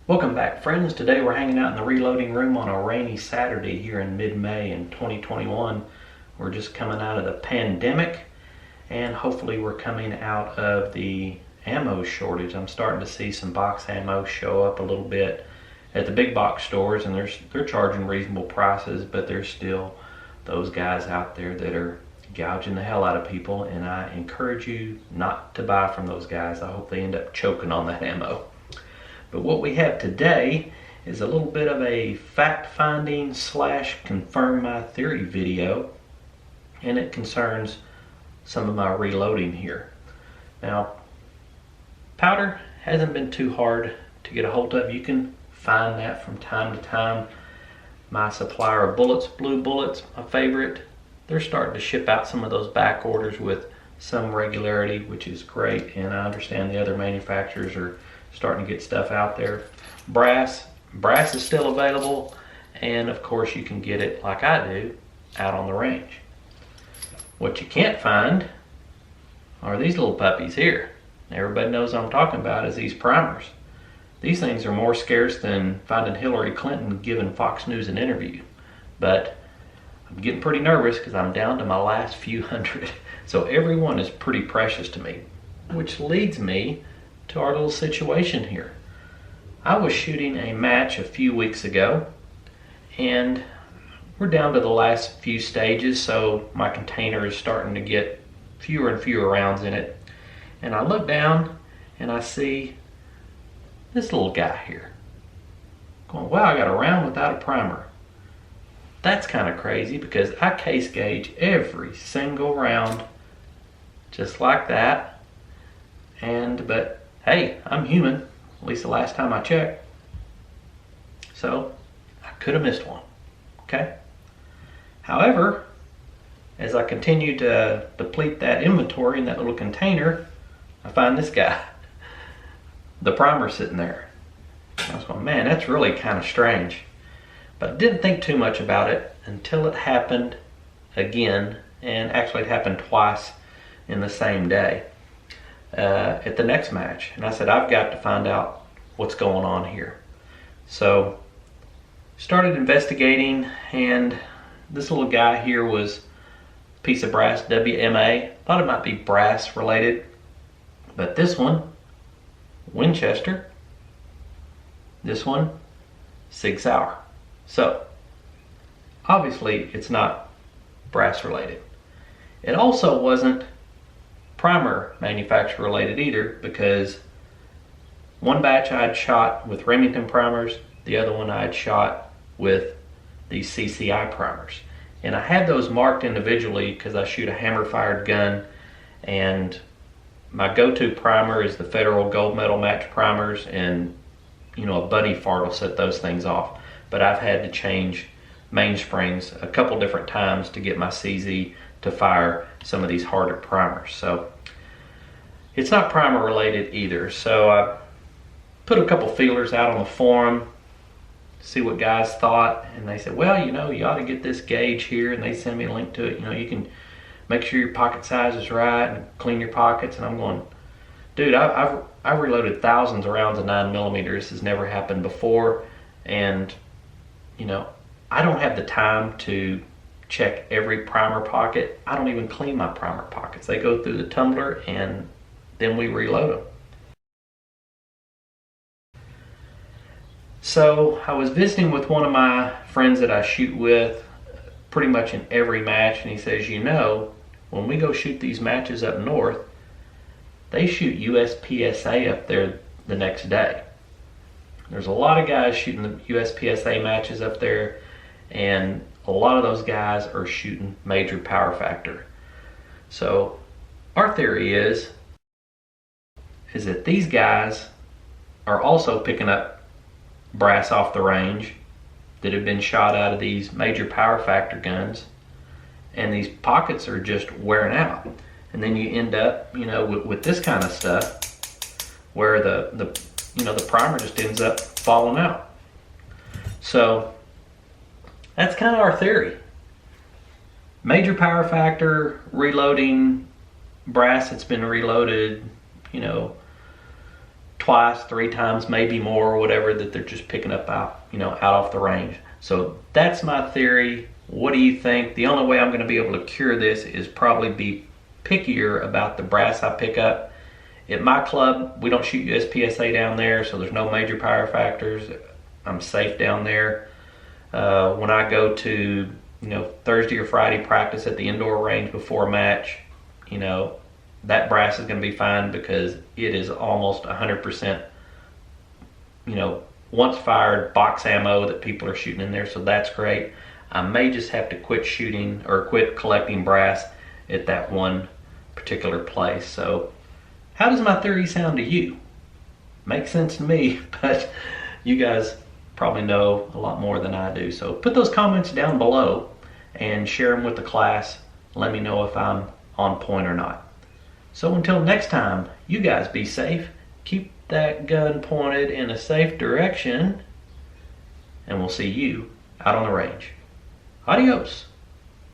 Welcome back, friends. Today we're hanging out in the reloading room on a rainy Saturday here in mid-May in 2021. We're just coming out of the pandemic, and hopefully we're coming out of the ammo shortage. I'm starting to see some box ammo show up a little bit at the big box stores, and they're charging reasonable prices, but there's still those guys out there that are gouging the hell out of people, and I encourage you not to buy from those guys. I hope they end up choking on that ammo. But what we have today is a little bit of a fact-finding / confirm my theory video, and it concerns some of my reloading here. Now, powder hasn't been too hard to get a hold of. You can find that from time to time. My supplier of bullets, Blue Bullets, my favorite, they're starting to ship out some of those back orders with some regularity, which is great, and I understand the other manufacturers are starting to get stuff out there. Brass is still available, and of course you can get it like I do out on the range. What you can't find are these little puppies here. Everybody knows what I'm talking about is these primers. These things are more scarce than finding Hillary Clinton giving Fox News an interview. But I'm getting pretty nervous because I'm down to my last few hundred. So every one is pretty precious to me, which leads me to our little situation here. I was shooting a match a few weeks ago, and we're down to the last few stages, so my container is starting to get fewer and fewer rounds in it. And I look down and I see this little guy here going, wow, I got a round without a primer. That's kind of crazy because I case gauge every single round just like that. But hey, I'm human, at least the last time I checked. So I could have missed one, okay? However, as I continue to deplete that inventory in that little container, I find this guy, the primer sitting there. I was going, man, that's really kind of strange. But I didn't think too much about it until it happened again, and actually it happened twice in the same day. At the next match, and I said, I've got to find out what's going on here. So started investigating, and this little guy here was a piece of brass, WMA. Thought it might be brass related, but this one, Winchester. This one, Sig Sauer. So obviously it's not brass related. It also wasn't primer manufacturer related either, because one batch I had shot with Remington primers, the other one I had shot with these CCI primers. And I had those marked individually because I shoot a hammer fired gun, and my go-to primer is the Federal Gold Medal Match primers, and you know, a buddy fart will set those things off. But I've had to change mainsprings a couple different times to get my CZ to fire some of these harder primers. So it's not primer related either. So I put a couple feelers out on the forum, see what guys thought, and they said, well, you know, you ought to get this gauge here, and they send me a link to it. You know, you can make sure your pocket size is right and clean your pockets. And I'm going, dude, I've reloaded thousands of rounds of 9mm. This has never happened before, and you know, I don't have the time to check every primer pocket. I don't even clean my primer pockets. They go through the tumbler and then we reload them. So I was visiting with one of my friends that I shoot with pretty much in every match, and he says, you know, when we go shoot these matches up north, they shoot USPSA up there the next day. There's a lot of guys shooting the USPSA matches up there, and a lot of those guys are shooting major power factor. So our theory is that these guys are also picking up brass off the range that have been shot out of these major power factor guns, and these pockets are just wearing out. And then you end up, you know, with this kind of stuff where the primer just ends up falling out. So that's kind of our theory. Major power factor, reloading brass that's been reloaded, you know, twice, 3 times, maybe more, or whatever, that they're just picking up out, out off the range. So that's my theory. What do you think? The only way I'm going to be able to cure this is probably be pickier about the brass I pick up. At my club, we don't shoot USPSA down there, so there's no major power factors. I'm safe down there. When I go to, Thursday or Friday practice at the indoor range before a match, that brass is going to be fine because it is almost 100%, once fired box ammo that people are shooting in there, so that's great. I may just have to quit shooting or quit collecting brass at that one particular place. So how does my theory sound to you? Makes sense to me, but you guys probably know a lot more than I do. So put those comments down below and share them with the class. Let me know if I'm on point or not. So until next time, you guys be safe. Keep that gun pointed in a safe direction, and we'll see you out on the range. Adios.